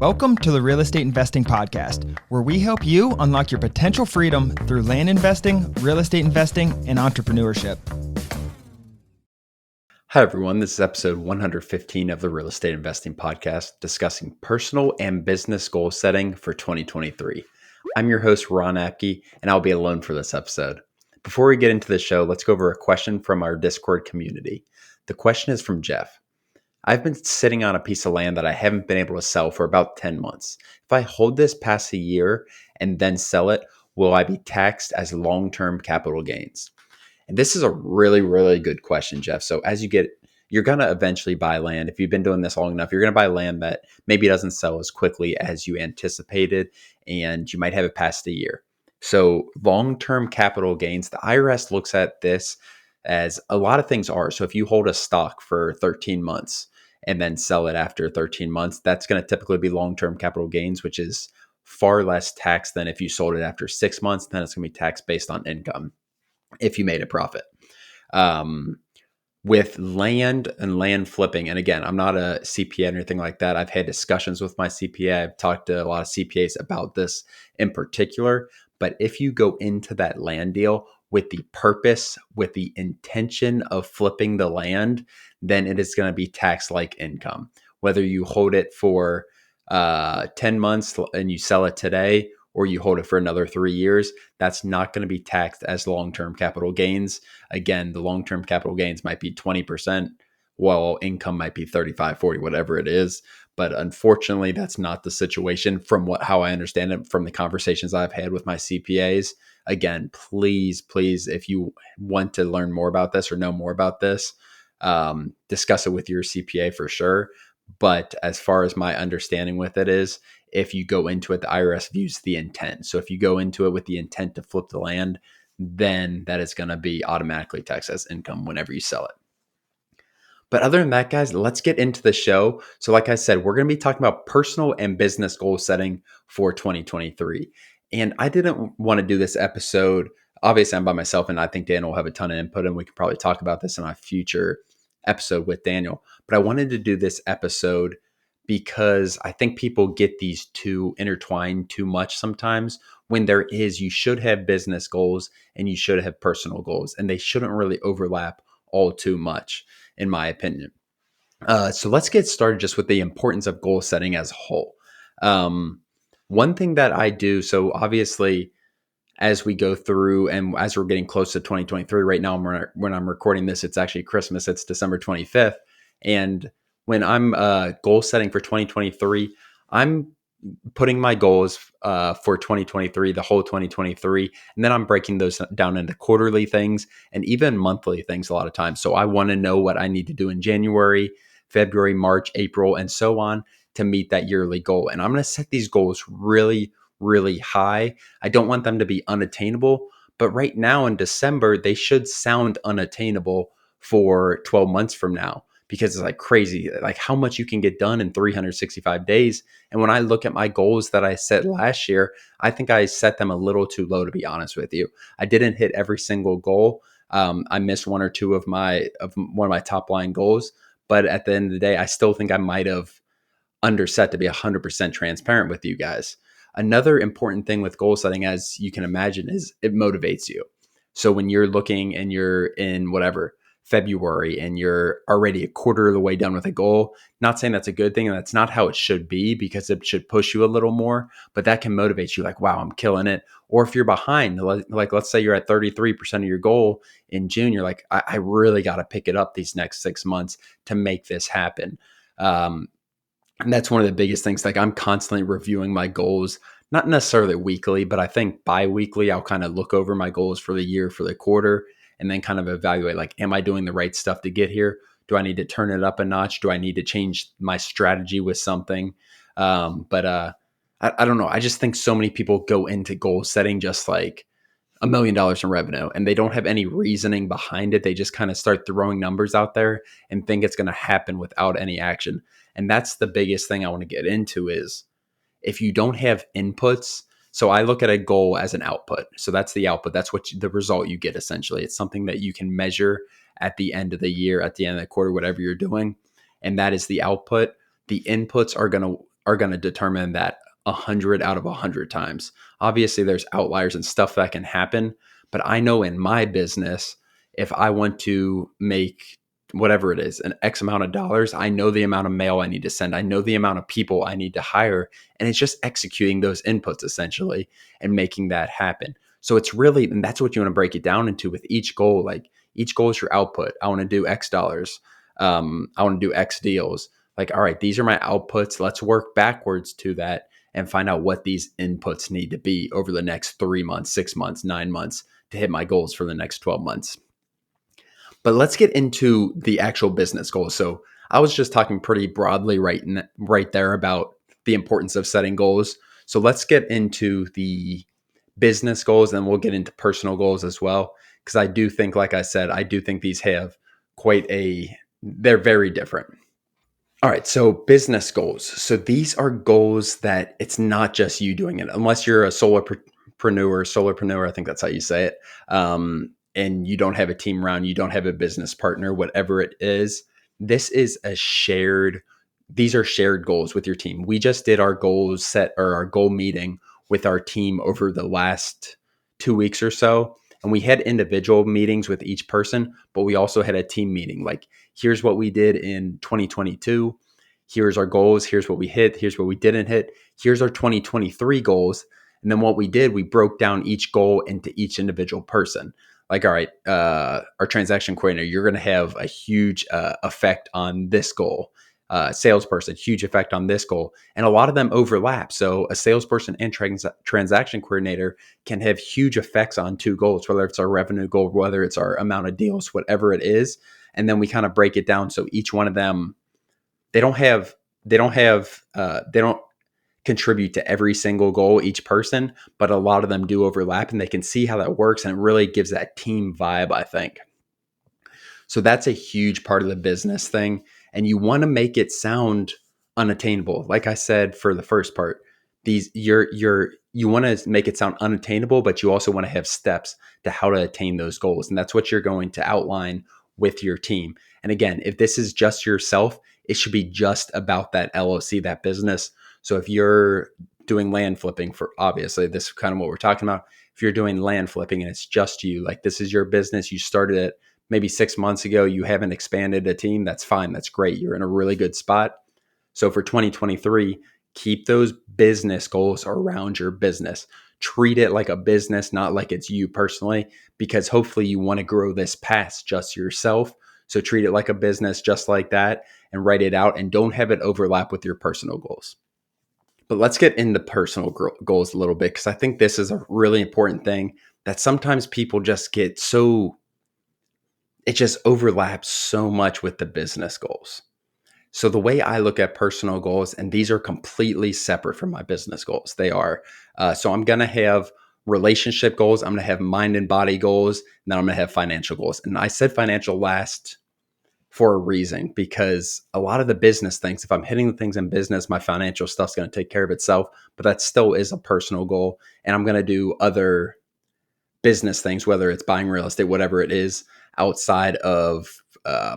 Welcome to the Real Estate Investing Podcast, where we help you unlock your potential freedom through land investing, real estate investing, and entrepreneurship. Hi, everyone. This is episode 115 of the Real Estate Investing Podcast, discussing personal and business goal setting for 2023. I'm your host, Ron Apke, and I'll be alone for this episode. Before we get into the show, let's go over a question from our Discord community. The question is from Jeff. I've been sitting on a piece of land that I haven't been able to sell for about 10 months. If I hold this past a year and then sell it, will I be taxed as long-term capital gains? And this is a really, really good question, Jeff. So you're going to eventually buy land. If you've been doing this long enough, you're going to buy land that maybe doesn't sell as quickly as you anticipated, and you might have it past a year. So long-term capital gains, the IRS looks at this as a lot of things are. So if you hold a stock for 13 months and then sell it after 13 months, that's going to typically be long-term capital gains, which is far less tax than if you sold it after 6 months. Then it's going to be taxed based on income if you made a profit. With land and land flipping, and again, I'm not a CPA or anything like that. I've had discussions with my CPA. I've talked to a lot of CPAs about this in particular. But if you go into that land deal with the purpose, with the intention of flipping the land, then it is going to be taxed like income. Whether you hold it for 10 months and you sell it today, or you hold it for another 3 years, that's not going to be taxed as long-term capital gains. Again, the long-term capital gains might be 20%, while income might be 35, 40, whatever it is. But unfortunately, that's not the situation from how I understand it from the conversations I've had with my CPAs. Again, please, if you want to learn more about this or know more about this, discuss it with your CPA for sure. But as far as my understanding with it is, if you go into it, the IRS views the intent. So if you go into it with the intent to flip the land, then that is going to be automatically taxed as income whenever you sell it. But other than that, guys, let's get into the show. So like I said, we're going to be talking about personal and business goal setting for 2023. And I didn't want to do this episode. Obviously, I'm by myself, and I think Dan will have a ton of input, and we can probably talk about this in a future episode with Daniel. But I wanted to do this episode because I think people get these two intertwined too much sometimes, when you should have business goals and you should have personal goals, and they shouldn't really overlap all too much, in my opinion. So let's get started just with the importance of goal setting as a whole. One thing that I do, so obviously, as we go through and as we're getting close to 2023 right now, when I'm recording this, it's actually Christmas. It's December 25th. And when I'm goal setting for 2023, I'm putting my goals for 2023, the whole 2023, and then I'm breaking those down into quarterly things and even monthly things a lot of times. So I want to know what I need to do in January, February, March, April, and so on to meet that yearly goal. And I'm going to set these goals really, really high. I don't want them to be unattainable, but right now in December, they should sound unattainable for 12 months from now, because it's like crazy, like how much you can get done in 365 days. And when I look at my goals that I set last year, I think I set them a little too low, to be honest with you. I didn't hit every single goal. I missed one or two of one of my top line goals, but at the end of the day, I still think I might have underset, to be 100% transparent with you guys. Another important thing with goal setting, as you can imagine, is it motivates you. So when you're looking and you're in February and you're already a quarter of the way done with a goal, not saying that's a good thing, and that's not how it should be, because it should push you a little more, but that can motivate you, like, wow, I'm killing it. Or if you're behind, like let's say you're at 33% of your goal in June, you're like, I really got to pick it up these next 6 months to make this happen. And that's one of the biggest things. Like, I'm constantly reviewing my goals, not necessarily weekly, but I think bi-weekly, I'll kind of look over my goals for the year, for the quarter, and then kind of evaluate, like, am I doing the right stuff to get here? Do I need to turn it up a notch? Do I need to change my strategy with something? I don't know. I just think so many people go into goal setting just like $1 million in revenue, and they don't have any reasoning behind it. They just kind of start throwing numbers out there and think it's going to happen without any action. And that's the biggest thing I want to get into is, if you don't have inputs. So I look at a goal as an output. So that's the output. That's the result you get, essentially. It's something that you can measure at the end of the year, at the end of the quarter, whatever you're doing. And that is the output. The inputs are going to are going to determine that 100 out of 100 times. Obviously, there's outliers and stuff that can happen, but I know in my business, if I want to make whatever it is, an X amount of dollars, I know the amount of mail I need to send. I know the amount of people I need to hire. And it's just executing those inputs essentially and making that happen. So it's really, and that's what you want to break it down into with each goal. Like each goal is your output. I want to do X dollars. I want to do X deals. Like, all right, these are my outputs. Let's work backwards to that and find out what these inputs need to be over the next 3 months, 6 months, 9 months to hit my goals for the next 12 months. But let's get into the actual business goals. So I was just talking pretty broadly right there about the importance of setting goals. So let's get into the business goals, and we'll get into personal goals as well. Because I do think, like I said, I do think these have they're very different. All right, so business goals. So these are goals that it's not just you doing it, unless you're a solopreneur, I think that's how you say it. And you don't have a team around, you don't have a business partner, whatever it is. This is these are shared goals with your team. We just did our goals set or our goal meeting with our team over the last 2 weeks or so. And we had individual meetings with each person, but we also had a team meeting. Like, here's what we did in 2022. Here's our goals. Here's what we hit. Here's what we didn't hit. Here's our 2023 goals. And then what we did, we broke down each goal into each individual person. Like, all right, our transaction coordinator, you're going to have a huge effect on this goal. Salesperson, huge effect on this goal. And a lot of them overlap. So a salesperson and transaction coordinator can have huge effects on two goals, whether it's our revenue goal, whether it's our amount of deals, whatever it is. And then we kind of break it down. So each one of them, they don't contribute to every single goal, each person, but a lot of them do overlap, and they can see how that works. And it really gives that team vibe, I think. So that's a huge part of the business thing. And you want to make it sound unattainable. Like I said, for the first part, you want to make it sound unattainable, but you also want to have steps to how to attain those goals. And that's what you're going to outline with your team. And again, if this is just yourself, it should be just about that LLC, that business. So if you're doing land flipping, for obviously this is kind of what we're talking about. If you're doing land flipping and it's just you, like this is your business, you started it maybe 6 months ago, you haven't expanded a team, that's fine. That's great. You're in a really good spot. So for 2023, keep those business goals around your business. Treat it like a business, not like it's you personally, because hopefully you want to grow this past just yourself. So treat it like a business just like that and write it out, and don't have it overlap with your personal goals. But let's get into personal goals a little bit, because I think this is a really important thing that sometimes people just get it just overlaps so much with the business goals. So the way I look at personal goals, and these are completely separate from my business goals. They are, so I'm going to have relationship goals. I'm going to have mind and body goals. And then I'm going to have financial goals. And I said financial last for a reason, because a lot of the business things, if I'm hitting the things in business, my financial stuff's going to take care of itself, but that still is a personal goal. And I'm going to do other business things, whether it's buying real estate, whatever it is, outside of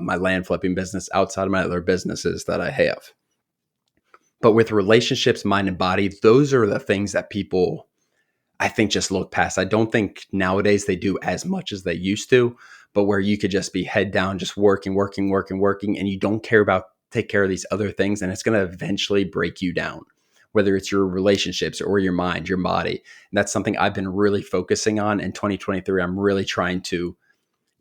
my land flipping business, outside of my other businesses that I have. But with relationships, mind and body, those are the things that people, I think, just look past. I don't think nowadays they do as much as they used to, but where you could just be head down, just working, and you don't care about take care of these other things, and it's going to eventually break you down, whether it's your relationships or your mind, your body. And that's something I've been really focusing on in 2023. I'm really trying to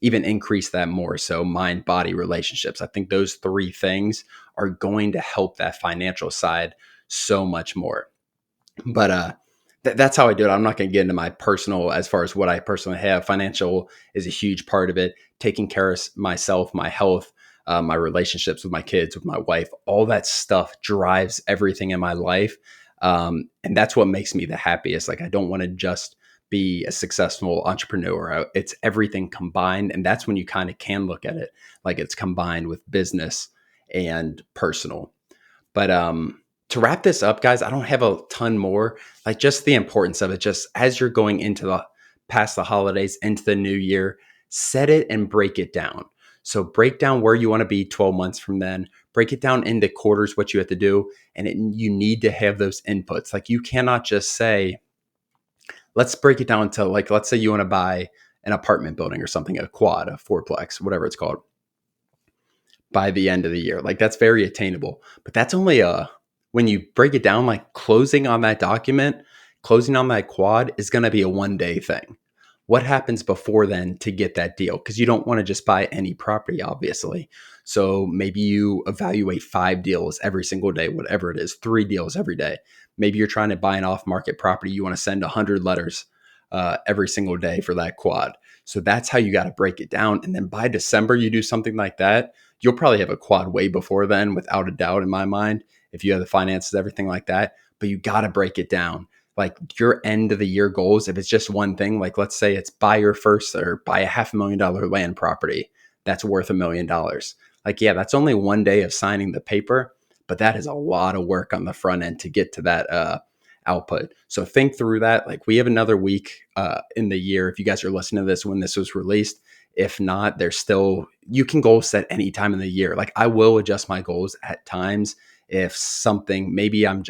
even increase that more. So mind, body, relationships. I think those three things are going to help that financial side so much more. But that's how I do it. I'm not going to get into my personal, as far as what I personally have. Financial is a huge part of it. Taking care of myself, my health, my relationships with my kids, with my wife, all that stuff drives everything in my life. And that's what makes me the happiest. Like, I don't want to just be a successful entrepreneur. It's everything combined. And that's when you kind of can look at it like it's combined with business and personal. But to wrap this up, guys, I don't have a ton more. Like, just the importance of it, just as you're going into past the holidays, into the new year, set it and break it down. So break down where you want to be 12 months from then, break it down into quarters, what you have to do. And you need to have those inputs. Like you cannot just say, let's break it down to like, let's say you want to buy an apartment building or something, a quad, a fourplex, whatever it's called, by the end of the year. Like that's very attainable. But that's only when you break it down, like closing on that document, closing on that quad is going to be a 1 day thing. What happens before then to get that deal? Because you don't want to just buy any property, obviously. So maybe you evaluate 5 deals every single day, whatever it is, 3 deals every day. Maybe you're trying to buy an off-market property. You want to send 100 letters every single day for that quad. So that's how you got to break it down. And then by December, you do something like that. You'll probably have a quad way before then, without a doubt, in my mind, if you have the finances, everything like that. But you got to break it down. Like your end of the year goals, if it's just one thing, like let's say it's buy your first or buy a $500,000 land property that's worth $1 million. Like, yeah, that's only 1 day of signing the paper, but that is a lot of work on the front end to get to that output. So think through that. Like we have another week in the year. If you guys are listening to this when this was released, if not, there's still, you can goal set any time in the year. Like I will adjust my goals at times if something, maybe I'm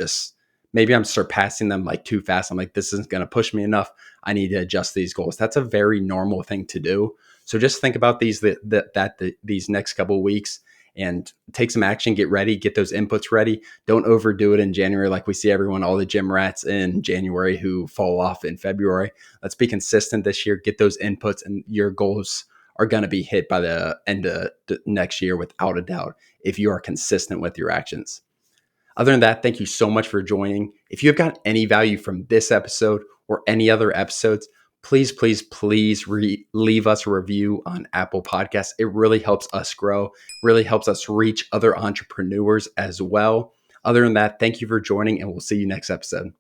surpassing them like too fast. I'm like, this isn't going to push me enough. I need to adjust these goals. That's a very normal thing to do. So just think about these these next couple of weeks and take some action. Get ready. Get those inputs ready. Don't overdo it in January like we see everyone, all the gym rats in January who fall off in February. Let's be consistent this year. Get those inputs, and your goals are going to be hit by the end of the next year without a doubt if you are consistent with your actions. Other than that, thank you so much for joining. If you have got any value from this episode or any other episodes, please leave us a review on Apple Podcasts. It really helps us grow, really helps us reach other entrepreneurs as well. Other than that, thank you for joining, and we'll see you next episode.